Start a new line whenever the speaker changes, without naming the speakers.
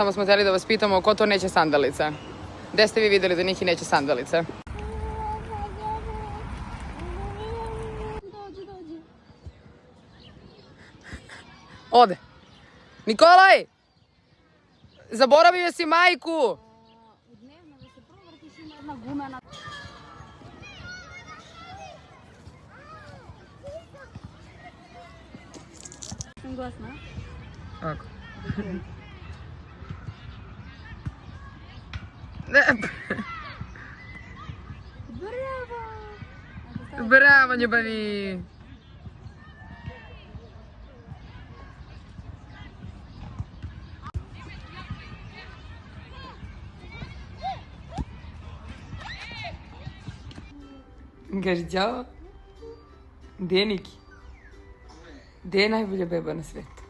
samo smo htjeli da vas pitamo ko to neće sandalice. Gde ste vi vidjeli da neki neće sandalice? Ode. Nikolaj! Zaboravio si majku!
Dnevno da se provrtiš ima jedna gumena. Sam glasna?
Ako.
Bravo!
Bravo, ljubavi! Kaži ćao. Gdje je Niki? Gdje je najbolja beba na svijetu?